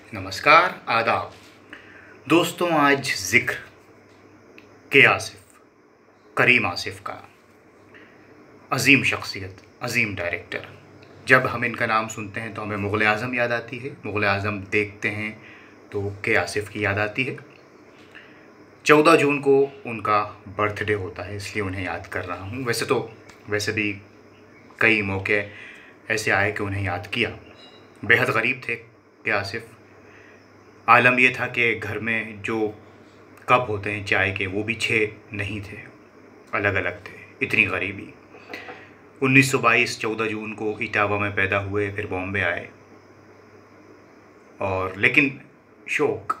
नमस्कार आदाब दोस्तों। आज जिक्र के आसिफ करीम आसिफ का, अजीम शख्सियत, अजीम डायरेक्टर। जब हम इनका नाम सुनते हैं तो हमें मुग़ल आज़म याद आती है। मुग़ल आज़म देखते हैं तो के आसिफ की याद आती है। 14 जून को उनका बर्थडे होता है, इसलिए उन्हें याद कर रहा हूँ। वैसे भी कई मौके ऐसे आए कि उन्हें याद किया। बेहद गरीब थे के आसिफ। आलम ये था कि घर में जो कप होते हैं चाय के, वो भी 6 नहीं थे, अलग अलग थे। इतनी गरीबी। 1922 14 जून को इटावा में पैदा हुए, फिर बॉम्बे आए। और लेकिन शौक़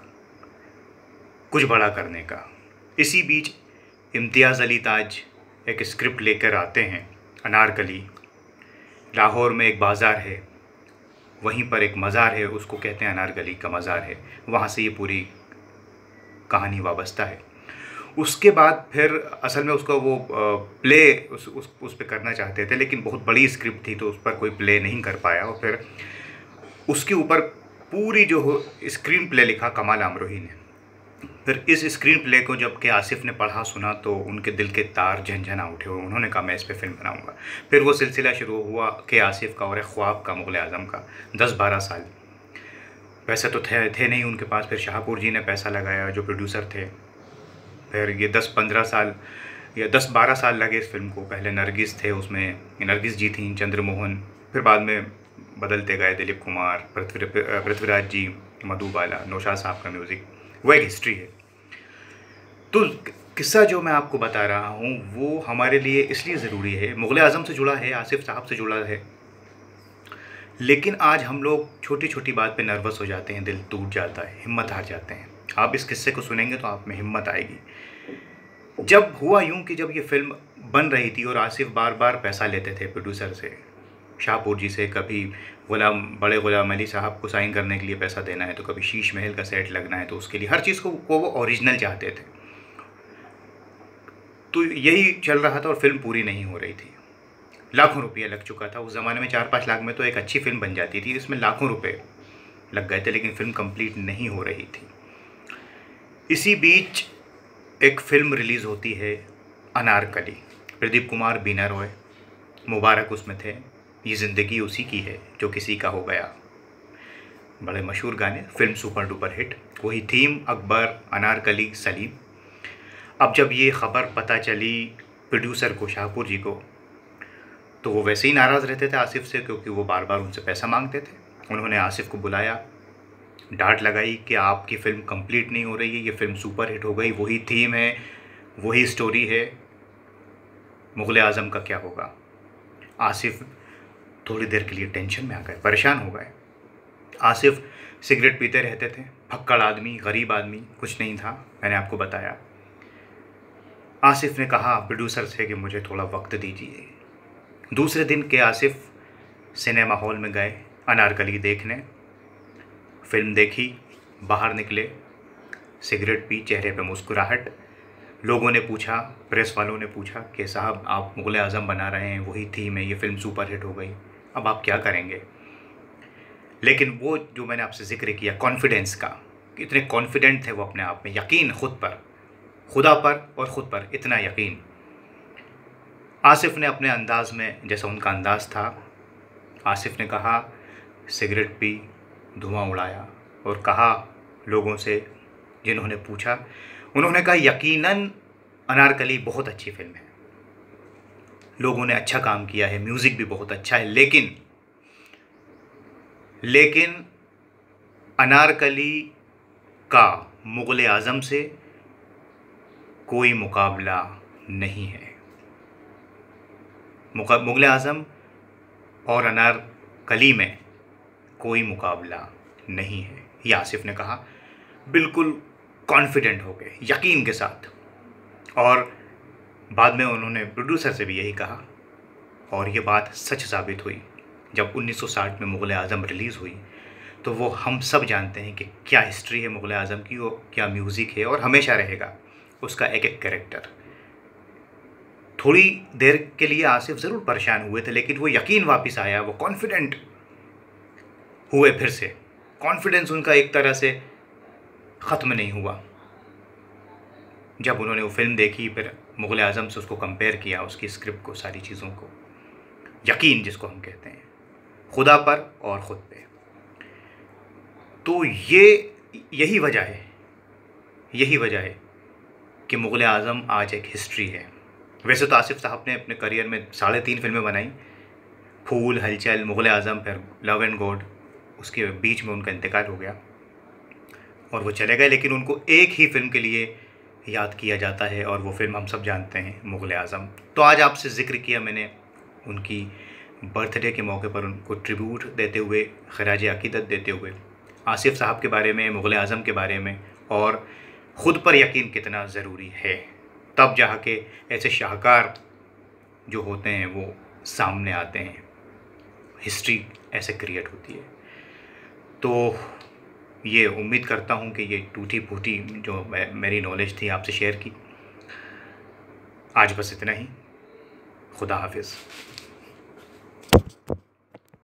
कुछ बड़ा करने का। इसी बीच इम्तियाज़ अली ताज एक स्क्रिप्ट लेकर आते हैं, अनारकली। लाहौर में एक बाज़ार है, वहीं पर एक मज़ार है, उसको कहते हैं अनारकली का मज़ार है। वहाँ से ये पूरी कहानी वाबस्ता है। उसके बाद फिर असल में उसका वो प्ले उस पे करना चाहते थे, लेकिन बहुत बड़ी स्क्रिप्ट थी तो उस पर कोई प्ले नहीं कर पाया। और फिर उसके ऊपर पूरी जो हो स्क्रीन प्ले लिखा कमाल अमरोही ने। फिर इस स्क्रीन प्ले को जब के आसिफ ने पढ़ा सुना तो उनके दिल के तार झनझना उठे। उन्होंने कहा मैं इस पे फिल्म बनाऊंगा। फिर वो सिलसिला शुरू हुआ के आसिफ का और एक ख्वाब का, मुग़ल आज़म का। 10-12 साल पैसे तो थे नहीं उनके पास। फिर शाहपुर जी ने पैसा लगाया, जो प्रोड्यूसर थे। फिर ये 10-15 साल या 10-12 साल लगे इस फिल्म को। पहले नरगिस थे उसमें, नरगिस जी थी, चंद्रमोहन। फिर बाद में बदलते गए, दिलीप कुमार, पृथ्वीराज जी, मधुबाला, नौशाद साहब का म्यूज़िक। वो एक हिस्ट्री है। तो किस्सा जो मैं आपको बता रहा हूँ वो हमारे लिए इसलिए ज़रूरी है, मुग़ल आज़म से जुड़ा है, आसिफ साहब से जुड़ा है। लेकिन आज हम लोग छोटी छोटी बात पे नर्वस हो जाते हैं, दिल टूट जाता है, हिम्मत हार जाते हैं। आप इस किस्से को सुनेंगे तो आप में हिम्मत आएगी। जब हुआ यूँ कि जब ये फ़िल्म बन रही थी और आसिफ बार बार पैसा लेते थे प्रोड्यूसर से, शाहपुर जी से। कभी बड़े गुलाम अली साहब को साइन करने के लिए पैसा देना है, तो कभी शीश महल का सेट लगना है, तो उसके लिए हर चीज़ को वो ओरिजिनल चाहते थे। तो यही चल रहा था और फिल्म पूरी नहीं हो रही थी। लाखों रुपया लग चुका था। उस ज़माने में 4-5 लाख में तो एक अच्छी फिल्म बन जाती थी, इसमें लाखों रुपए लग गए थे, लेकिन फिल्म कंप्लीट नहीं हो रही थी। इसी बीच एक फ़िल्म रिलीज़ होती है, अनारकली। प्रदीप कुमार, बीना रॉय, मुबारक उसमें थे। ये ज़िंदगी उसी की है जो किसी का हो गया, बड़े मशहूर गाने। Film super duper hit. वही थीम, अकबर, अनारकली, सलीम। अब जब ये ख़बर पता चली प्रोड्यूसर को, शाहपुर जी को, तो वो वैसे ही नाराज़ रहते थे आसिफ से, क्योंकि वो बार बार उनसे पैसा मांगते थे। उन्होंने आसिफ को बुलाया, डांट लगाई कि आपकी फ़िल्म कंप्लीट नहीं हो रही है, ये फ़िल्म सुपर हिट हो गई, वही थीम है, वही स्टोरी है, मुग़ल आज़म का क्या होगा। आसिफ थोड़ी देर के लिए टेंशन में आ गए, परेशान हो गए। आसिफ सिगरेट पीते रहते थे, फक्कड़ आदमी, गरीब आदमी, कुछ नहीं था, मैंने आपको बताया। आसिफ ने कहा प्रोड्यूसर से कि मुझे थोड़ा वक्त दीजिए। दूसरे दिन के आसिफ सिनेमा हॉल में गए अनारकली देखने। फिल्म देखी, बाहर निकले, सिगरेट पी, चेहरे पे मुस्कुराहट। लोगों ने पूछा, प्रेस वालों ने पूछा कि साहब आप मुग़ल आज़म बना रहे हैं, वही थीम है, ये फ़िल्म सुपर हिट हो गई, अब आप क्या करेंगे। लेकिन वो जो मैंने आपसे ज़िक्र किया कॉन्फिडेंस का, इतने कॉन्फिडेंट थे वो अपने आप में, यकीन खुद पर, खुदा पर और ख़ुद पर इतना यकीन। आसिफ ने अपने अंदाज़ में, जैसा उनका अंदाज़ था, आसिफ ने कहा, सिगरेट पी, धुआं उड़ाया और कहा लोगों से जिन्होंने पूछा, उन्होंने कहा यकीनन अनारकली बहुत अच्छी फ़िल्म है, लोगों ने अच्छा काम किया है, म्यूज़िक भी बहुत अच्छा है, लेकिन अनारकली का मुग़ल आज़म से कोई मुकाबला नहीं है। मुग़ल आज़म और अनारकली में कोई मुकाबला नहीं है, ये आसिफ ने कहा, बिल्कुल कॉन्फिडेंट हो गए, यकीन के साथ। और बाद में उन्होंने प्रोड्यूसर से भी यही कहा, और ये बात सच साबित हुई। जब 1960 में मुग़ल आज़म रिलीज़ हुई तो वो हम सब जानते हैं कि क्या हिस्ट्री है मुग़ल आज़म की, वो क्या म्यूज़िक है, और हमेशा रहेगा उसका एक एक कैरेक्टर। थोड़ी देर के लिए आसिफ ज़रूर परेशान हुए थे, लेकिन वो यकीन वापस आया, वो कॉन्फिडेंट हुए फिर से। कॉन्फिडेंस उनका एक तरह से ख़त्म नहीं हुआ। जब उन्होंने वो फिल्म देखी, फिर मुग़ल आज़म से उसको कंपेयर किया, उसकी स्क्रिप्ट को, सारी चीज़ों को, यकीन जिसको हम कहते हैं खुदा पर और ख़ुद पे। तो यही वजह है कि मुग़ल आज़म आज एक हिस्ट्री है। वैसे तो आसिफ़ साहब ने अपने करियर में 3.5 फिल्में बनाई, फूल, हलचल, मुग़ल आज़म, फिर लव एंड गॉड। उसके बीच में उनका इंतकाल हो गया और वो चले गए, लेकिन उनको एक ही फ़िल्म के लिए याद किया जाता है और वो फ़िल्म हम सब जानते हैं, मुग़ल आज़म। तो आज आपसे ज़िक्र किया मैंने उनकी बर्थडे के मौके पर, उनको ट्रिब्यूट देते हुए, ख़राज अक़ीदत देते हुए, आसिफ़ साहब के बारे में, मुग़ल आज़म के बारे में, और ख़ुद पर यकीन कितना ज़रूरी है। तब जहाँ के ऐसे शाहकार जो होते हैं वो सामने आते हैं, हिस्ट्री ऐसे क्रिएट होती है। तो ये उम्मीद करता हूँ कि ये टूटी फूटी जो मेरी नॉलेज थी आपसे शेयर की। आज बस इतना ही। खुदा हाफिज़।